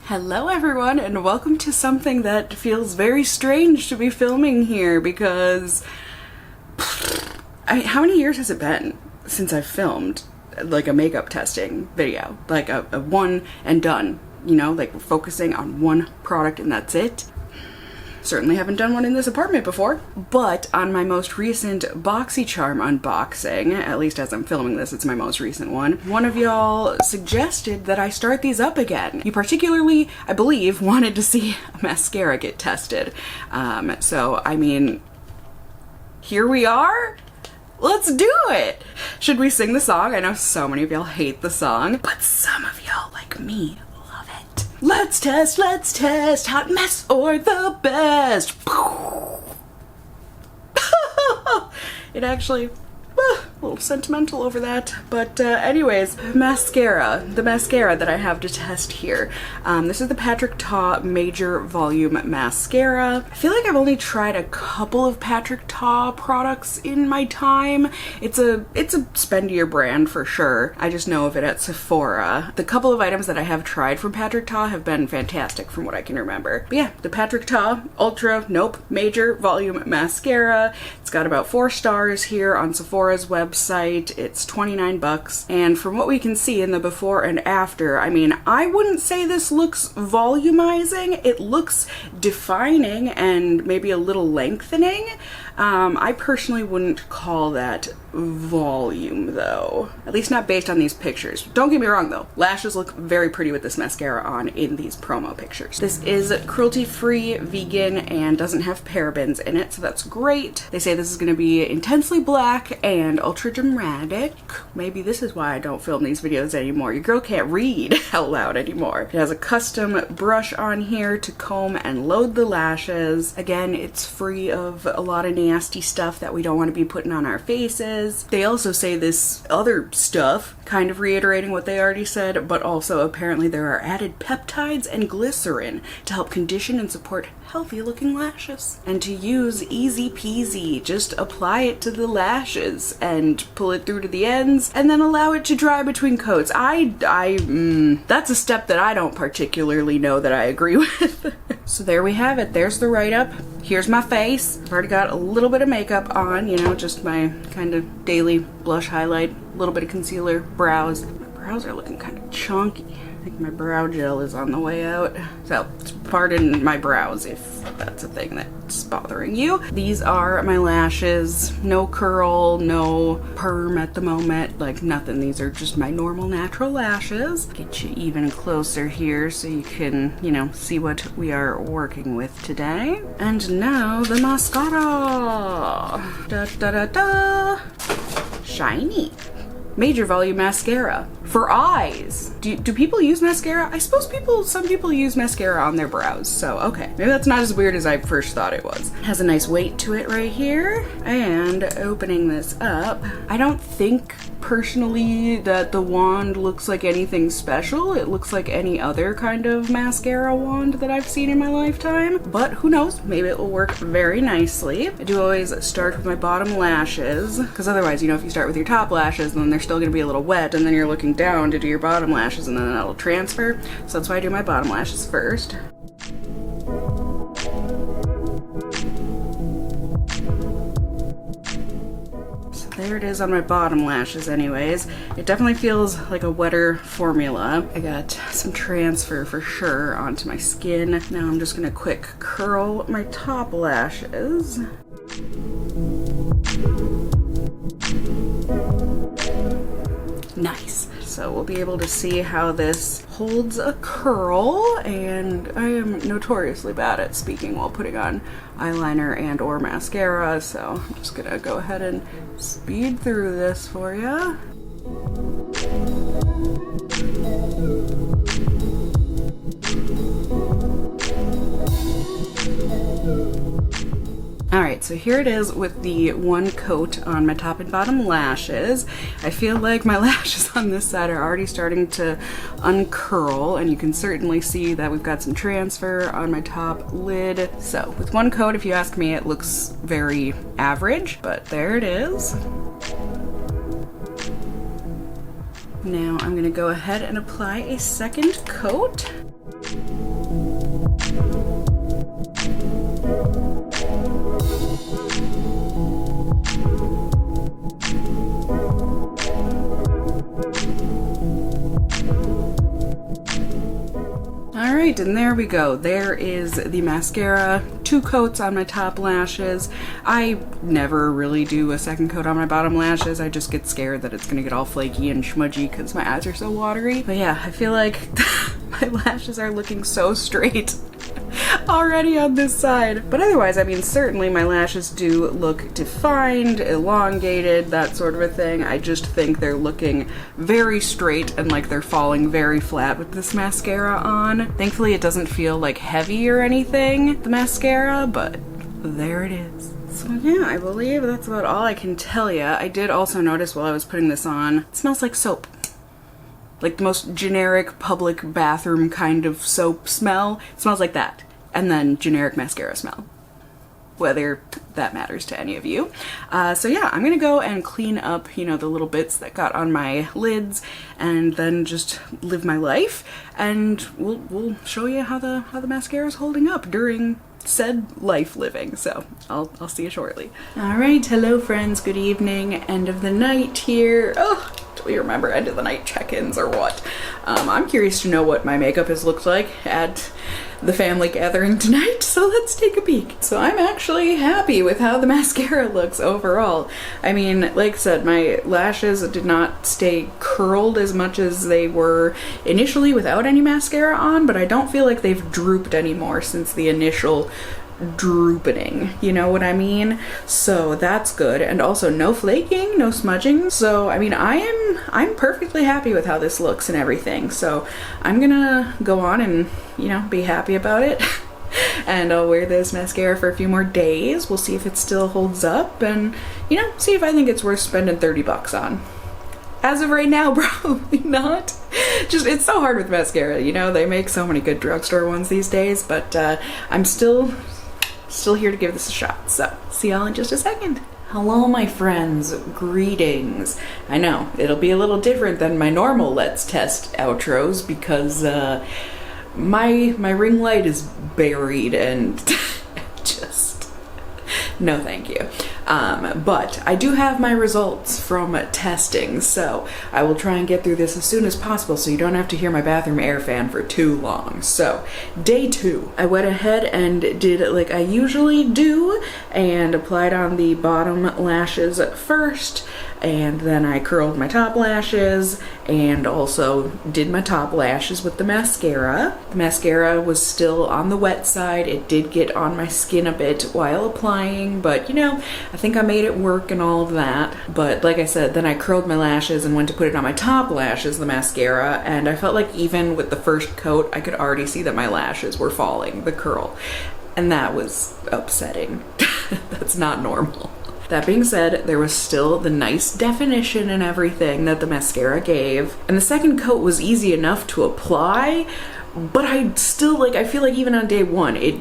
Hello everyone, and welcome to something that feels very strange to be filming here because how many years has it been since I've filmed like a makeup testing video, like a one and done, you know, like we're focusing on one product and that's it. Certainly haven't done one in this apartment before, but on my most recent BoxyCharm unboxing, at least as I'm filming this, it's my most recent one of y'all suggested that I start these up again. You particularly, I believe, wanted to see a mascara get tested. So, I mean, here we are. Let's do it! Should we sing the song? I know so many of y'all hate the song, but some of y'all, like me, love it. Let's test, hot mess or the best. It actually, a little sentimental over that, but anyways, mascara. The mascara that I have to test here. This is the Patrick Ta Major Volume Mascara. I feel like I've only tried a couple of Patrick Ta products in my time. It's a spendier brand for sure. I just know of it at Sephora. The couple of items that I have tried from Patrick Ta have been fantastic from what I can remember. But yeah, the Patrick Ta Major Volume Mascara. It's got about 4 stars here on Sephora's website. It's 29 bucks, and from what we can see in the before and after, I mean, I wouldn't say this looks volumizing. It looks defining and maybe a little lengthening. I personally wouldn't call that volume though, at least not based on these pictures. Don't get me wrong though, lashes look very pretty with this mascara on in these promo pictures. This is cruelty-free, vegan, and doesn't have parabens in it, so that's great. They say this is going to be intensely black and ultra dramatic. Maybe this is why I don't film these videos anymore. Your girl can't read out loud anymore. It has a custom brush on here to comb and load the lashes. Again, it's free of a lot of nasty stuff that we don't want to be putting on our faces. They also say this other stuff, kind of reiterating what they already said, but also apparently there are added peptides and glycerin to help condition and support healthy looking lashes. And to use, easy peasy, just apply it to the lashes and pull it through to the ends and then allow it to dry between coats. That's a step that I don't particularly know that I agree with. So there we have it. There's the write-up. Here's my face. I've already got a little bit of makeup on, you know, just my kind of daily blush highlight, a little bit of concealer, brows. My brows are looking kind of chunky. I think my brow gel is on the way out. So pardon my brows if that's a thing that's bothering you. These are my lashes. No curl, no perm at the moment, like nothing. These are just my normal natural lashes. Get you even closer here so you can, you know, see what we are working with today. And now the mascara. Da da da da. Shiny. Major Volume Mascara for eyes. Do people use mascara? I suppose some people use mascara on their brows, so okay. Maybe that's not as weird as I first thought it was. It has a nice weight to it right here. And opening this up, I don't think personally that the wand looks like anything special. It looks like any other kind of mascara wand that I've seen in my lifetime, but who knows, maybe it will work very nicely. I do always start with my bottom lashes, because otherwise, you know, if you start with your top lashes, then they're still gonna be a little wet, and then you're looking down to do your bottom lashes, and then that'll transfer. So that's why I do my bottom lashes first. There it is on my bottom lashes anyways. It definitely feels like a wetter formula. I got some transfer for sure onto my skin. Now I'm just gonna quick curl my top lashes. Nice. So we'll be able to see how this holds a curl, and I am notoriously bad at speaking while putting on eyeliner and or mascara, so I'm just gonna go ahead and speed through this for you. Alright, so here it is with the one coat on my top and bottom lashes. I feel like my lashes on this side are already starting to uncurl, and you can certainly see that we've got some transfer on my top lid. So with one coat, if you ask me, it looks very average, but there it is. Now I'm going to go ahead and apply a second coat. All right, and there we go. There is the mascara, 2 coats on my top lashes. I never really do a second coat on my bottom lashes. I just get scared that it's gonna get all flaky and smudgy because my eyes are so watery. But yeah, I feel like my lashes are looking so straight already on this side. But otherwise, I mean, certainly my lashes do look defined, elongated, that sort of a thing. I just think they're looking very straight and like they're falling very flat with this mascara on. Thankfully, it doesn't feel like heavy or anything, the mascara, but there it is. So yeah, I believe that's about all I can tell you. I did also notice while I was putting this on, it smells like soap. Like the most generic public bathroom kind of soap smell. It smells like that. And then generic mascara smell. Whether that matters to any of you. So yeah, I'm gonna go and clean up, you know, the little bits that got on my lids and then just live my life. And we'll show you how the mascara is holding up during said life living. So I'll see you shortly. All right, hello friends, good evening, end of the night here. Oh, do we remember end of the night check-ins or what? I'm curious to know what my makeup has looked like at the family gathering tonight, so let's take a peek. So I'm actually happy with how the mascara looks overall. I mean, like I said, my lashes did not stay curled as much as they were initially without any mascara on, but I don't feel like they've drooped anymore since the initial drooping, you know what I mean? So that's good. And also no flaking, no smudging. So I mean, I'm perfectly happy with how this looks and everything. So I'm gonna go on and, you know, be happy about it. And I'll wear this mascara for a few more days. We'll see if it still holds up and, you know, see if I think it's worth spending 30 bucks on. As of right now, probably not. Just, it's so hard with mascara, you know? They make so many good drugstore ones these days, but I'm still here to give this a shot. So, see y'all in just a second. Hello, my friends. Greetings. I know, it'll be a little different than my normal Let's Test outros because my ring light is buried and just no thank you. But I do have my results from testing, so I will try and get through this as soon as possible so you don't have to hear my bathroom air fan for too long. So, day 2. I went ahead and did it like I usually do and applied on the bottom lashes first, and then I curled my top lashes and also did my top lashes with the mascara. The mascara was still on the wet side. It did get on my skin a bit while applying, but you know, I think I made it work and all of that. But like I said, then I curled my lashes and went to put it on my top lashes, the mascara, and I felt like even with the first coat, I could already see that my lashes were falling, the curl. And that was upsetting. That's not normal. That being said, there was still the nice definition and everything that the mascara gave. And the second coat was easy enough to apply, but I still, like, I feel like even on day 1, it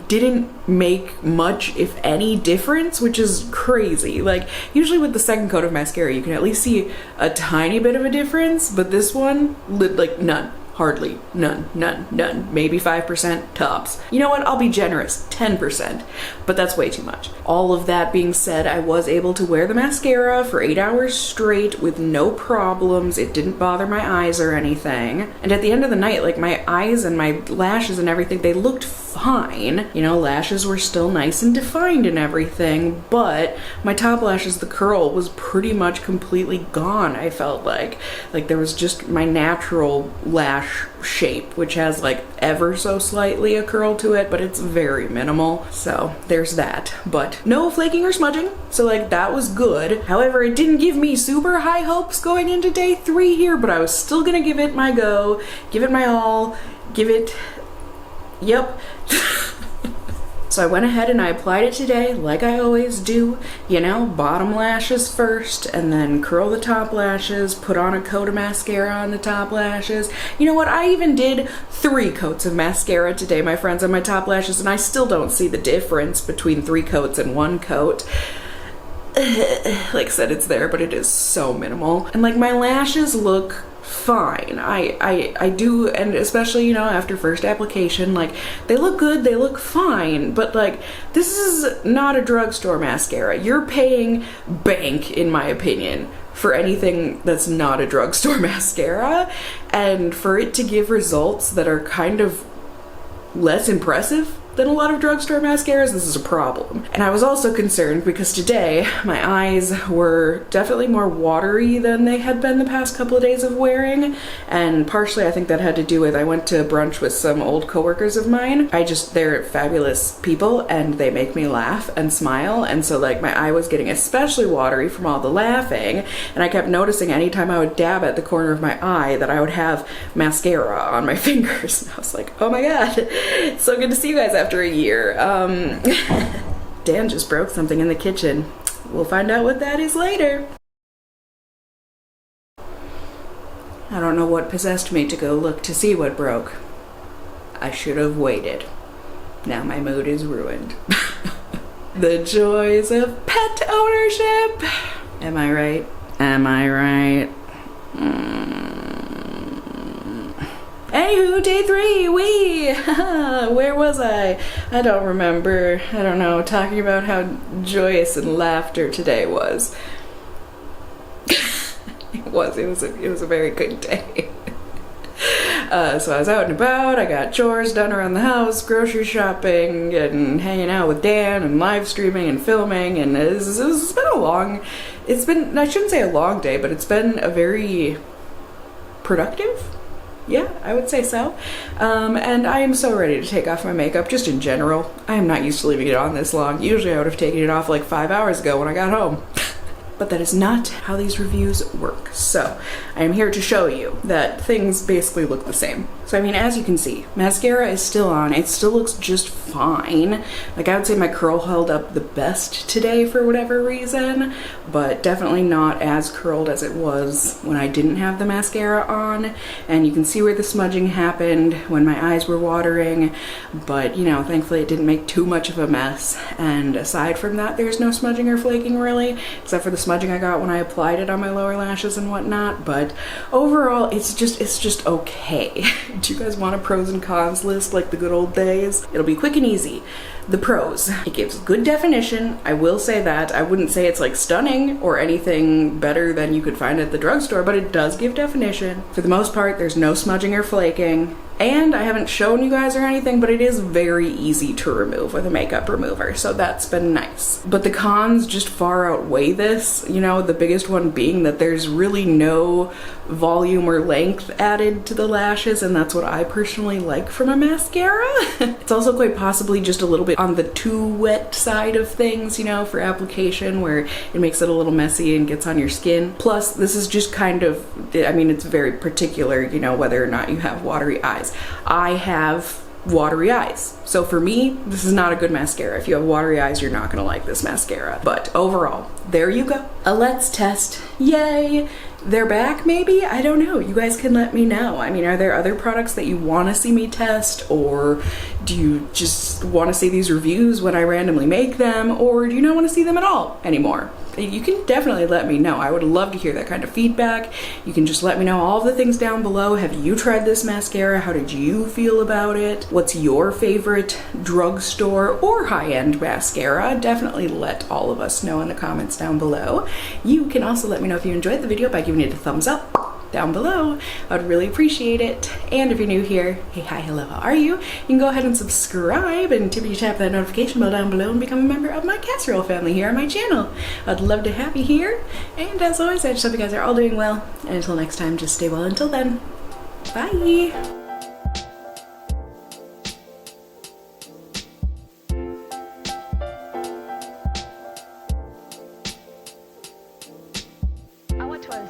didn't make much, if any, difference, which is crazy. Like, usually with the second coat of mascara, you can at least see a tiny bit of a difference, but this one, like, none. Hardly. None. Maybe 5% tops. You know what? I'll be generous. 10%. But that's way too much. All of that being said, I was able to wear the mascara for 8 hours straight with no problems. It didn't bother my eyes or anything. And at the end of the night, like, my eyes and my lashes and everything, they looked fine. You know, lashes were still nice and defined and everything, but my top lashes, the curl was pretty much completely gone, I felt like. Like, there was just my natural lash shape, which has like ever so slightly a curl to it, but it's very minimal. So there's that, but no flaking or smudging, so like that was good. However, it didn't give me super high hopes going into day 3 here, but I was still gonna give it my go, give it my all, give it, yep. So I went ahead and I applied it today like I always do, you know, bottom lashes first and then curl the top lashes, put on a coat of mascara on the top lashes. You know what, I even did 3 coats of mascara today, my friends, on my top lashes, and I still don't see the difference between 3 coats and 1 coat. Like I said, it's there, but it is so minimal. And like, my lashes look fine. I do, and especially, you know, after first application, like, they look good, they look fine, but like, this is not a drugstore mascara. You're paying bank, in my opinion, for anything that's not a drugstore mascara, and for it to give results that are kind of less impressive than a lot of drugstore mascaras, this is a problem. And I was also concerned because today my eyes were definitely more watery than they had been the past couple of days of wearing, and partially I think that had to do with I went to brunch with some old coworkers of mine. They're fabulous people and they make me laugh and smile, and so like my eye was getting especially watery from all the laughing, and I kept noticing anytime I would dab at the corner of my eye that I would have mascara on my fingers. And I was like, oh my god, it's so good to see you guys after a year. Dan just broke something in the kitchen. We'll find out what that is later. I don't know what possessed me to go look to see what broke. I should have waited. Now my mood is ruined. The joys of pet ownership. Am I right? Am I right? Anywho, day 3, where was I? I don't remember. I don't know, talking about how joyous and laughter today was. It was a very good day. So I was out and about, I got chores done around the house, grocery shopping, and hanging out with Dan, and live streaming and filming, and it's been I shouldn't say a long day, but it's been a very productive. Yeah, I would say so. And I am so ready to take off my makeup, just in general. I am not used to leaving it on this long. Usually I would have taken it off like 5 hours ago when I got home. But that is not how these reviews work. So I am here to show you that things basically look the same. So I mean, as you can see, mascara is still on. It still looks just fine. Like I would say my curl held up the best today for whatever reason, but definitely not as curled as it was when I didn't have the mascara on. And you can see where the smudging happened when my eyes were watering, but you know, thankfully it didn't make too much of a mess. And aside from that, there's no smudging or flaking really, except for the smudging I got when I applied it on my lower lashes and whatnot. But overall, it's just okay. Do you guys want a pros and cons list like the good old days? It'll be quick and easy. The pros: it gives good definition. I will say that. I wouldn't say it's like stunning or anything better than you could find at the drugstore, but it does give definition. For the most part, there's no smudging or flaking. And I haven't shown you guys or anything, but it is very easy to remove with a makeup remover, so that's been nice. But the cons just far outweigh this, you know, the biggest one being that there's really no volume or length added to the lashes, and that's what I personally like from a mascara. It's also quite possibly just a little bit on the too wet side of things, you know, for application, where it makes it a little messy and gets on your skin. Plus, this is just kind of, I mean, it's very particular, you know, whether or not you have watery eyes. I have watery eyes, so for me, this is not a good mascara. If you have watery eyes, you're not gonna like this mascara. But overall, there you go. A Let's Test. Yay! They're back, maybe? I don't know. You guys can let me know. I mean, are there other products that you want to see me test, or do you just want to see these reviews when I randomly make them, or do you not want to see them at all anymore? You can definitely let me know. I would love to hear that kind of feedback. You can just let me know all the things down below. Have you tried this mascara? How did you feel about it? What's your favorite drugstore or high-end mascara? Definitely let all of us know in the comments down below. You can also let me know if you enjoyed the video by giving it a thumbs up down below. I would really appreciate it. And if you're new here, hey, hi, hello, how are you? You can go ahead and subscribe and tippity tap that notification bell down below and become a member of my casserole family here on my channel. I'd love to have you here. And as always, I just hope you guys are all doing well. And until next time, just stay well until then. Bye.